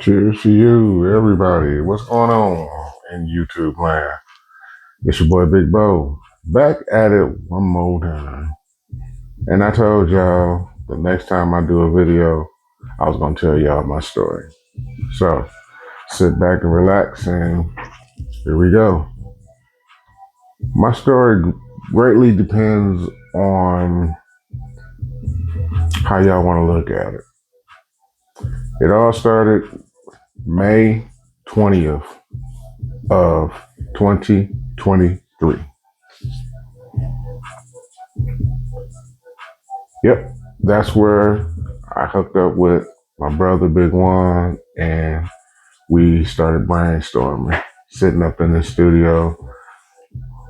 Cheers to you, everybody. What's going on in YouTube land? It's your boy Big Bo. Back at it one more time. And I told y'all the next time I do a video, I was going to tell y'all my story. So sit back and relax, and here we go. My story greatly depends on how y'all want to look at it. It all started May 20th of 2023. Yep, that's where I hooked up with my brother Big One, and we started brainstorming, sitting up in the studio,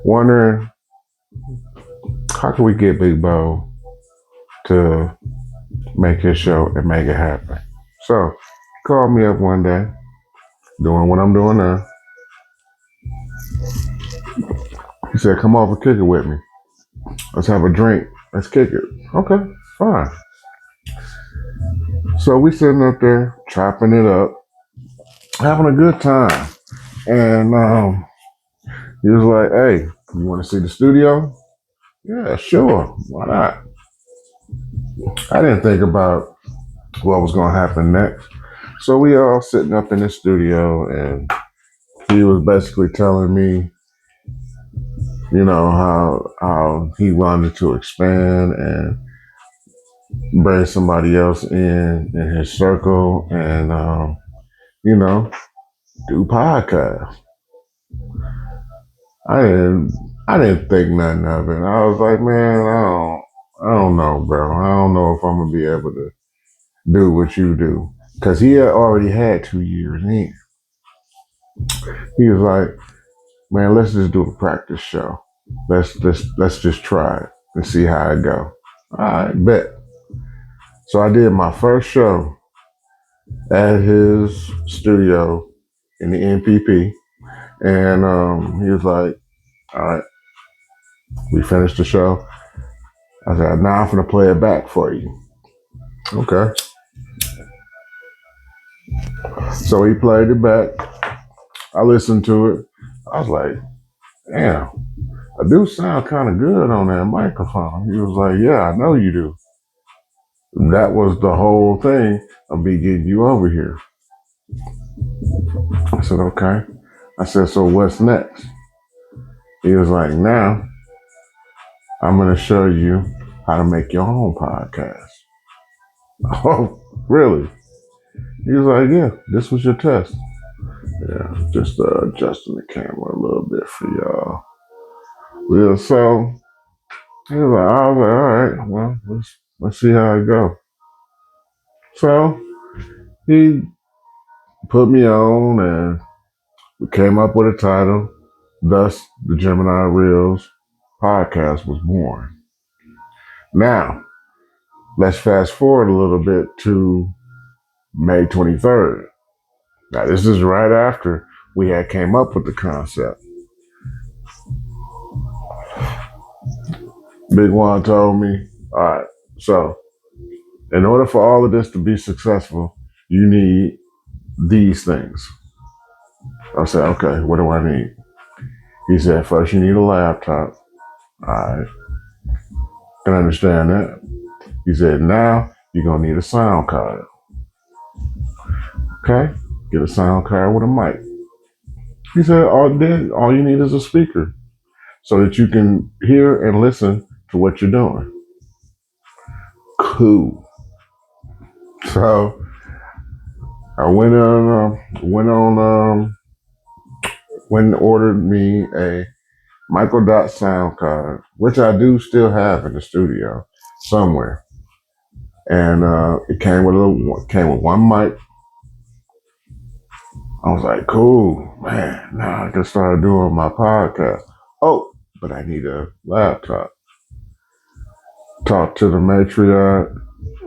wondering how can we get Big Bo to make his show and make it happen. So he called me up one day, doing what I'm doing now. He said, "Come over, kick it with me. Let's have a drink. Let's kick it." Okay, fine. So we sitting up there chopping it up, having a good time, and he was like, "Hey, you want to see the studio?" Yeah, sure. Why not? I didn't think about what was going to happen next. So we all sitting up in the studio, and he was basically telling me, how he wanted to expand and bring somebody else in his circle, and you know, do podcasts. I didn't I didn't think nothing of it. I was like, man, I don't know, bro. I don't know if I'm gonna be able to do what you do, because he had already had 2 years in. He was like, man, let's just do a practice show. Let's just try it and see how it go. All right, bet. So I did my first show at his studio in the NPP, and he was like, all right, we finished the show. I said, now I'm gonna play it back for you. Okay. So he played it back. I listened to it. I was like, damn, I do sound kind of good on that microphone. He was like, yeah, I know you do. That was the whole thing of me getting you over here. I said, okay. I said, so what's next? He was like, now I'm going to show you how to make your own podcast. Oh, really? He was like, yeah, this was your test. Yeah, just adjusting the camera a little bit for y'all. Yeah, so I was like, all right, well, let's see how it go. So he put me on, and we came up with a title. Thus, the Gemini Reels podcast was born. Now, let's fast forward a little bit to May 23rd. Now, this is right after we had came up with the concept. Big One told me, all right, so in order for all of this to be successful, you need these things. I said, okay, what do I need? He said, first you need a laptop. All right, can understand that. He said, now you're going to need a sound card. Okay, get a sound card with a mic. He said, all you need is a speaker so that you can hear and listen to what you're doing. Cool. So I went and ordered me a Micro Dot sound card, which I do still have in the studio somewhere. And it came with one mic. I was like, cool, man. Now I can start doing my podcast. Oh, but I need a laptop. Talked to the matriarch.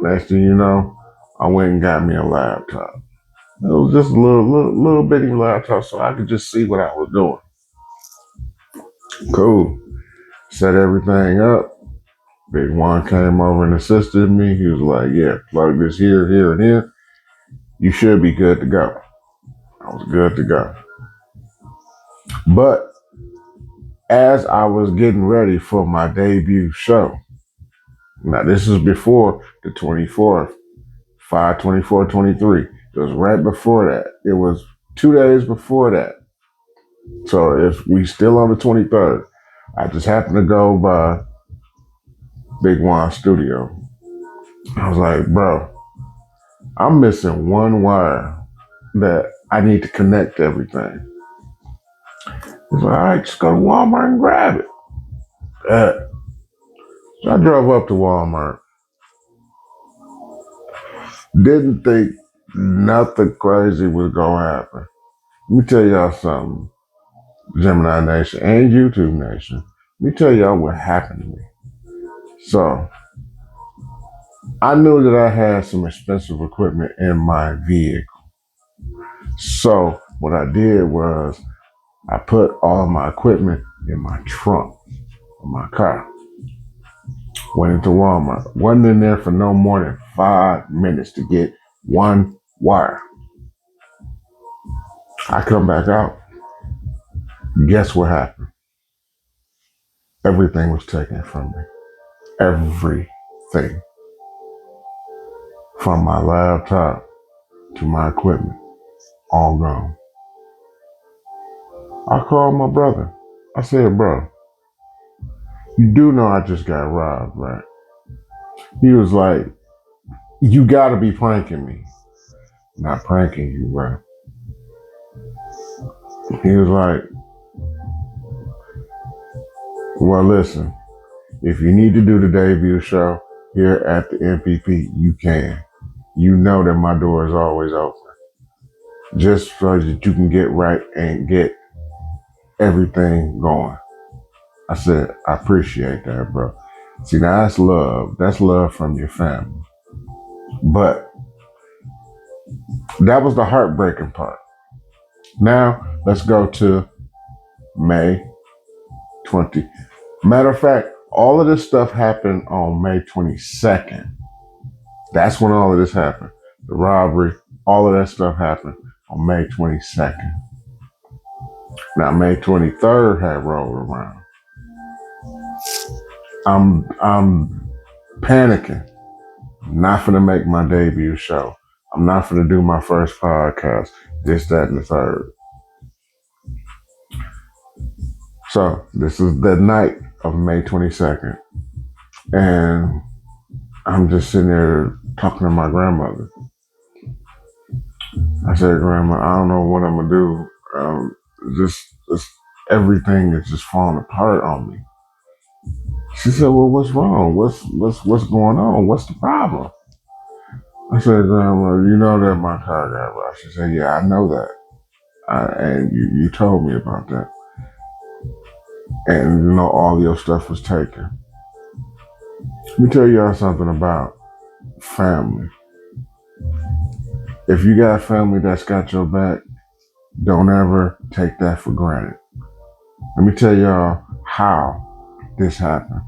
Next thing you know, I went and got me a laptop. It was just a little bitty laptop, so I could just see what I was doing. Cool. Set everything up. Big Juan came over and assisted me. He was like, yeah, plug this here, here, and here. You should be good to go. I was good to go. But as I was getting ready for my debut show, now this is before the 24th, 5/24/23. It was right before that. It was 2 days before that. So if we still on the 23rd, I just happened to go by Big Juan studio. I was like, bro, I'm missing one wire that I need to connect everything. He's like, all right, just go to Walmart and grab it. So I drove up to Walmart. Didn't think nothing crazy was gonna happen. Let me tell y'all something, Gemini Nation and YouTube Nation. Let me tell y'all what happened to me. So I knew that I had some expensive equipment in my vehicle. So what I did was I put all my equipment in my trunk of my car. Went into Walmart. Wasn't in there for no more than 5 minutes to get one wire. I come back out. Guess what happened? Everything was taken from me. Everything. From my laptop to my equipment. All gone. I called my brother. I said, bro, you do know I just got robbed, right? He was like, you gotta be pranking me. Not pranking you, bro. He was like, well, listen, if you need to do the debut show here at the MPP, you can. You know that my door is always open. Just so that you can get right and get everything going. I said, I appreciate that, bro. See, now that's love. That's love from your family. But that was the heartbreaking part. Now, let's go to May 20. Matter of fact, all of this stuff happened on May 22nd. That's when all of this happened. The robbery, all of that stuff happened on May 22nd. Now, May 23rd had rolled around. I'm panicking. I'm not gonna make my debut show. I'm not gonna do my first podcast. This, that, and the third. So this is the night of May 22nd. And I'm just sitting there talking to my grandmother. I said, Grandma, I don't know what I'm gonna do. Just everything is just falling apart on me. She said, well, what's wrong? What's going on? What's the problem? I said, Grandma, you know that my car got robbed. She said, yeah, I know that. And you told me about that. And you know all your stuff was taken. Let me tell y'all something about family. If you got family that's got your back, don't ever take that for granted. Let me tell y'all how this happened.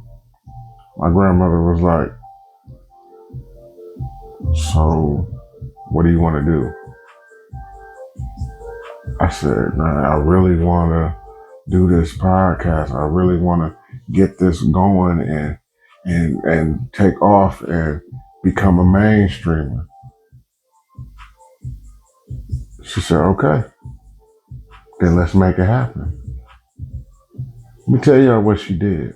My grandmother was like, so what do you want to do? I said, man, I really want to do this podcast. I really want to get this going and take off and become a mainstreamer. She said, okay, then let's make it happen. Let me tell y'all what she did.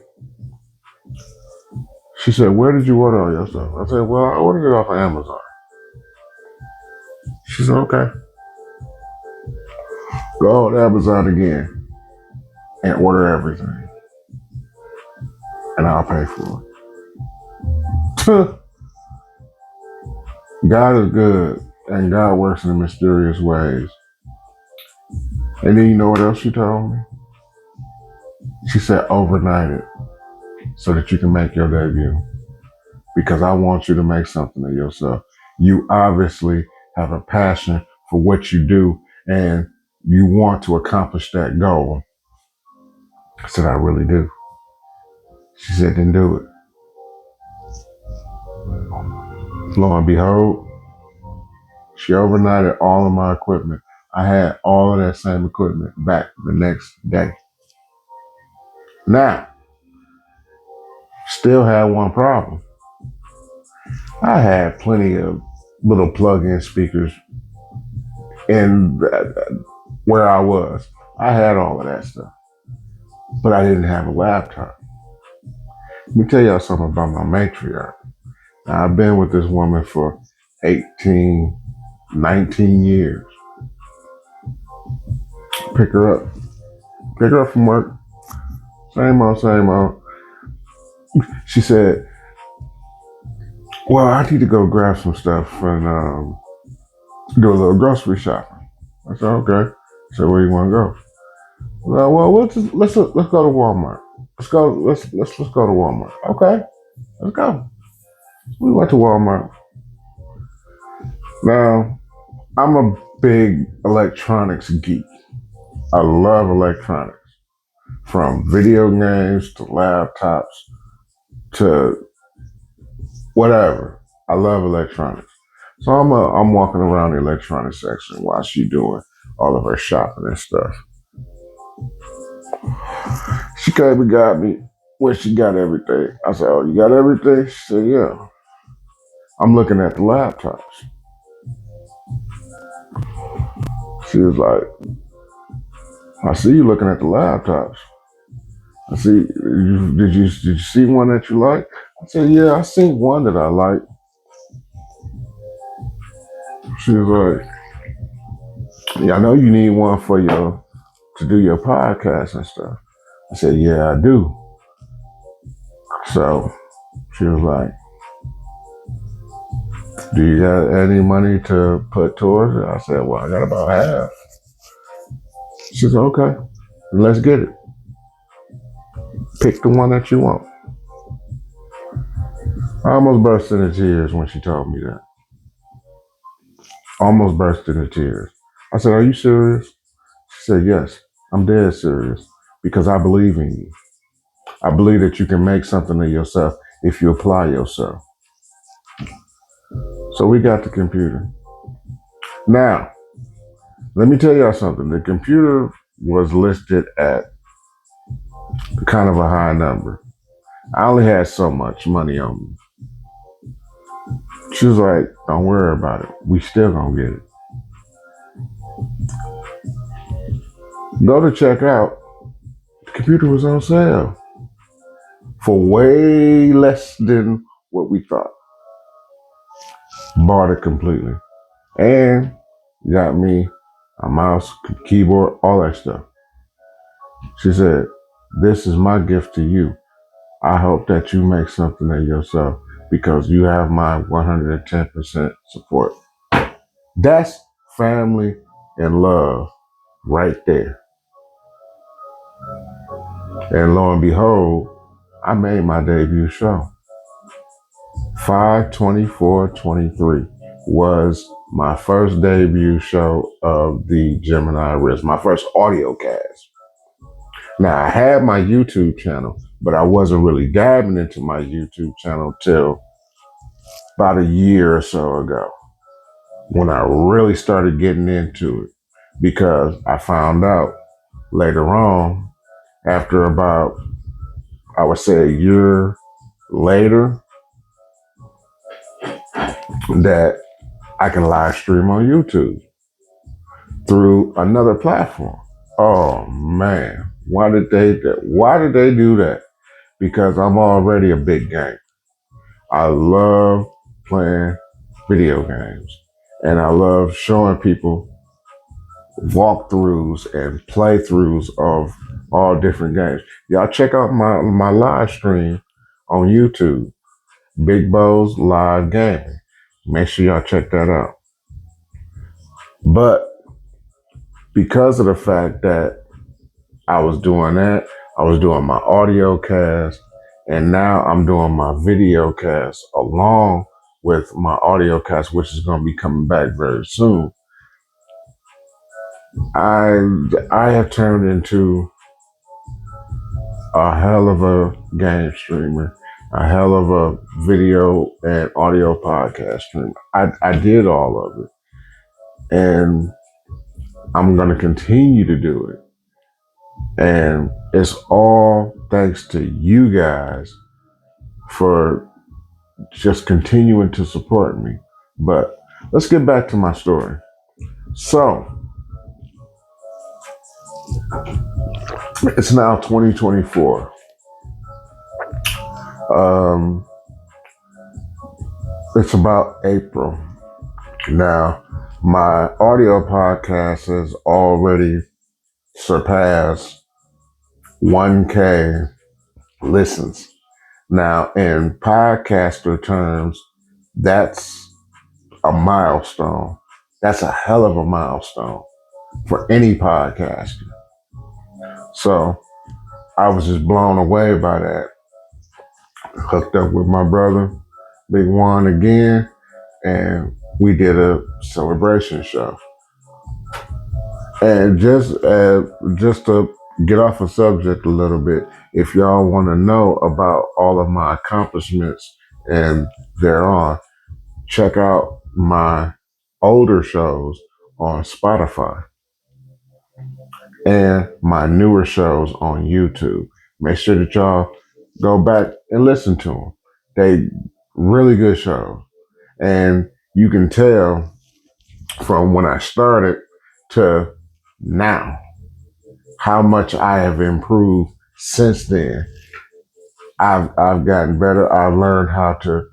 She said, where did you order all your stuff? I said, well, I ordered it off of Amazon. She said, okay. Go on Amazon again and order everything. And I'll pay for it. God is good and God works in mysterious ways. And then you know what else she told me? She said, overnight it so that you can make your debut. Because I want you to make something of yourself. You obviously have a passion for what you do and you want to accomplish that goal. I said, I really do. She said, then do it. Lo and behold, she overnighted all of my equipment. I had all of that same equipment back the next day. Now, still had one problem. I had plenty of little plug-in speakers in where I was. I had all of that stuff, but I didn't have a laptop. Let me tell y'all something about my matriarch. Now, I've been with this woman for 18, 19 years. Pick her up. Pick her up from work. Same old, same old. She said, well, I need to go grab some stuff and do a little grocery shopping. I said, okay. I said, where you want to go? Well, let's go to Walmart. Let's go to Walmart. Okay, let's go. We went to Walmart. Now, I'm a big electronics geek. I love electronics, from video games to laptops to whatever. I love electronics. So I'm walking around the electronics section while she doing all of her shopping and stuff. She came and got me where she got everything. I said, oh, you got everything? She said, yeah. I'm looking at the laptops. She was like, I see you looking at the laptops. I see, did you see one that you like? I said, yeah, I seen one that I like. She was like, yeah, I know you need one for to do your podcast and stuff. I said, yeah, I do. So she was like, do you got any money to put towards it? I said, well, I got about half. She said, okay, let's get it. Pick the one that you want. I almost burst into tears when she told me that. Almost burst into tears. I said, are you serious? She said, yes, I'm dead serious because I believe in you. I believe that you can make something of yourself if you apply yourself. So we got the computer. Now, let me tell y'all something. The computer was listed at kind of a high number. I only had so much money on me. She was like, don't worry about it. We still gonna get it. Go to check out. The computer was on sale for way less than what we thought. Bought it completely. And got me a mouse, keyboard, all that stuff. She said, this is my gift to you. I hope that you make something of yourself because you have my 110% support. That's family and love right there. And lo and behold, I made my debut show. 5/24/23 was my first debut show of the Gemini Risk, my first audio cast. Now, I had my YouTube channel, but I wasn't really diving into my YouTube channel till about a year or so ago when I really started getting into it, because I found out later on, after about, I would say, a year later, that I can live stream on YouTube through another platform. Oh man, why did they do that? Because I'm already a big gamer. I love playing video games, and I love showing people walkthroughs and playthroughs of all different games. Y'all check out my live stream on YouTube, Big Bo's Live Gaming. Make sure y'all check that out. But because of the fact that I was doing that, I was doing my audio cast, and now I'm doing my video cast along with my audio cast, which is going to be coming back very soon. I have turned into a hell of a game streamer. a hell of a video and audio podcast stream. I did all of it, and I'm going to continue to do it. And it's all thanks to you guys for just continuing to support me. But let's get back to my story. So it's now 2024. It's about April. Now, my audio podcast has already surpassed 1K listens. Now, in podcaster terms, that's a milestone. That's a hell of a milestone for any podcaster. So I was just blown away by that. Hooked up with my brother, Big Juan, again, and we did a celebration show. And just to get off the subject a little bit, if y'all want to know about all of my accomplishments and thereon, check out my older shows on Spotify and my newer shows on YouTube. Make sure that y'all go back and listen to them. They really good shows. And you can tell from when I started to now how much I have improved since then. I've gotten better. I've learned how to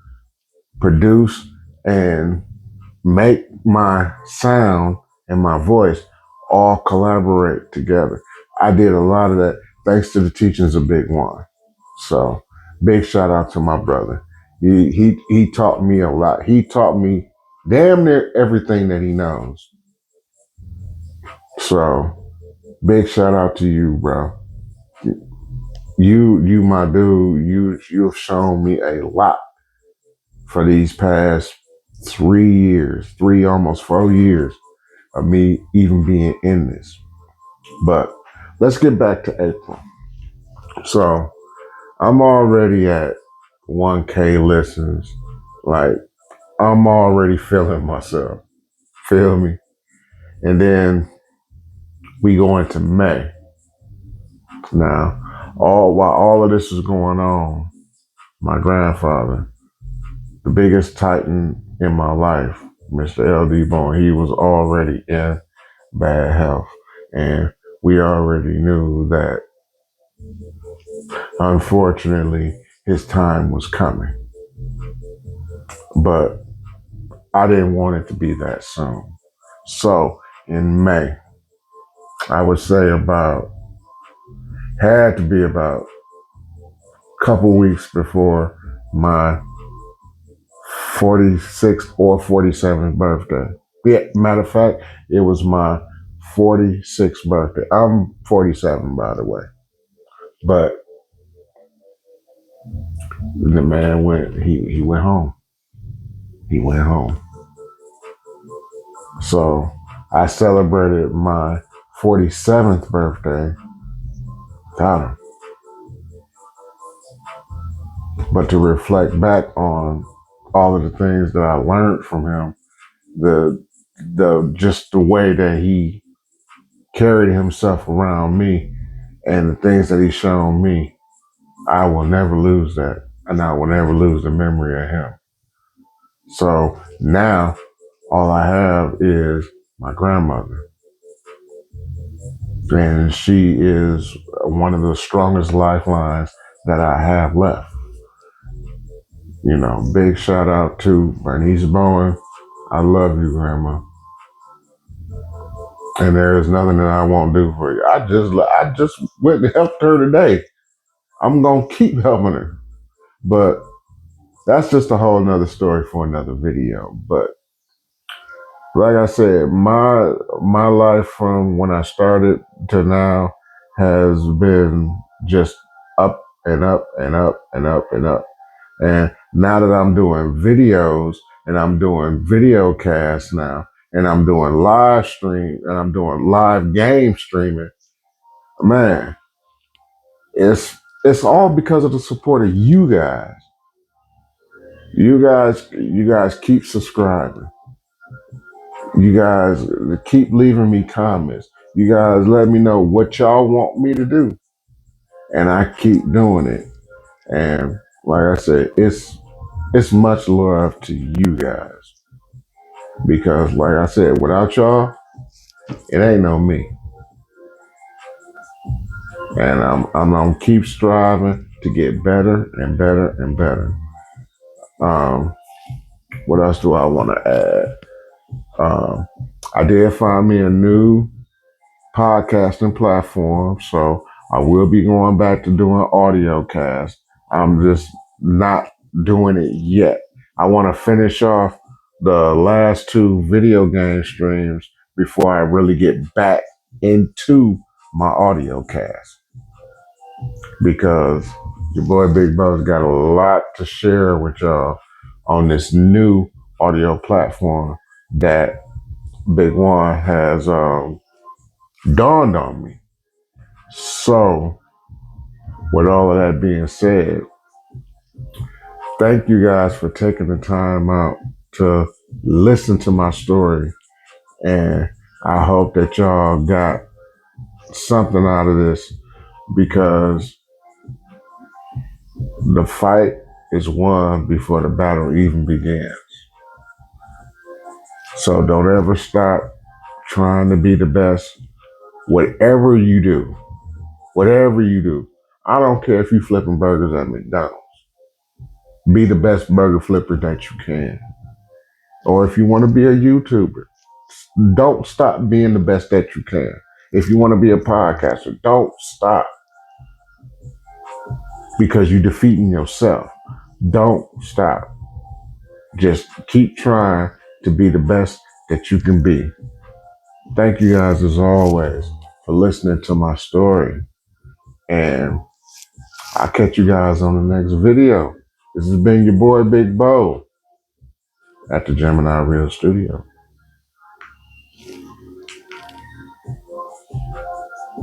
produce and make my sound and my voice all collaborate together. I did a lot of that thanks to the teachings of Big Juan. So big shout out to my brother. He taught me a lot. He taught me damn near everything that he knows. So big shout out to you, bro. You my dude. You've shown me a lot for these past 3 years, almost 4 years of me even being in this. But let's get back to April. So I'm already at 1K listens. Like, I'm already feeling myself. Feel me? And then we go into May. Now, while all of this is going on, my grandfather, the biggest titan in my life, Mr. L.D. Bone, he was already in bad health. And we already knew that, unfortunately, his time was coming. But I didn't want it to be that soon. So in May, I would say had to be about a couple weeks before my 46th or 47th birthday. Yeah, matter of fact, it was my 46th birthday. I'm 47, by the way. But the man he went home. He went home. So I celebrated my 47th birthday without him. But to reflect back on all of the things that I learned from him, just the way that he carried himself around me and the things that he shown me, I will never lose that. And I will never lose the memory of him. So now all I have is my grandmother. And she is one of the strongest lifelines that I have left. You know, big shout out to Bernice Bowen. I love you, Grandma. And there is nothing that I won't do for you. I just went and helped her today. I'm gonna keep helping her. But that's just a whole nother story for another video. But like I said, my life from when I started to now has been just up and up and up and up and up. And now that I'm doing videos and I'm doing video casts now, and I'm doing live stream and I'm doing live game streaming, man, it's all because of the support of you guys. You guys keep subscribing. You guys keep leaving me comments. You guys let me know what y'all want me to do, and I keep doing it. And like I said, it's much love to you guys because, like I said, without y'all, it ain't no me. And I'm gonna keep striving to get better and better and better. Um, what else do I want to add? I did find me a new podcasting platform, so I will be going back to doing audio cast. I'm just not doing it yet. I want to finish off the last two video game streams before I really get back into my audio cast because your boy Big Bo's got a lot to share with y'all on this new audio platform that Big One has dawned on me. So, with all of that being said, thank you guys for taking the time out to listen to my story. And I hope that y'all got something out of this because the fight is won before the battle even begins. So don't ever stop trying to be the best. Whatever you do, whatever you do, I don't care if you flipping burgers at McDonald's. Be the best burger flipper that you can. Or if you want to be a YouTuber, don't stop being the best that you can. If you want to be a podcaster, don't stop because you're defeating yourself. Don't stop. Just keep trying to be the best that you can be. Thank you guys as always for listening to my story. And I'll catch you guys on the next video. This has been your boy Big Bo at the Gemini Real Studio.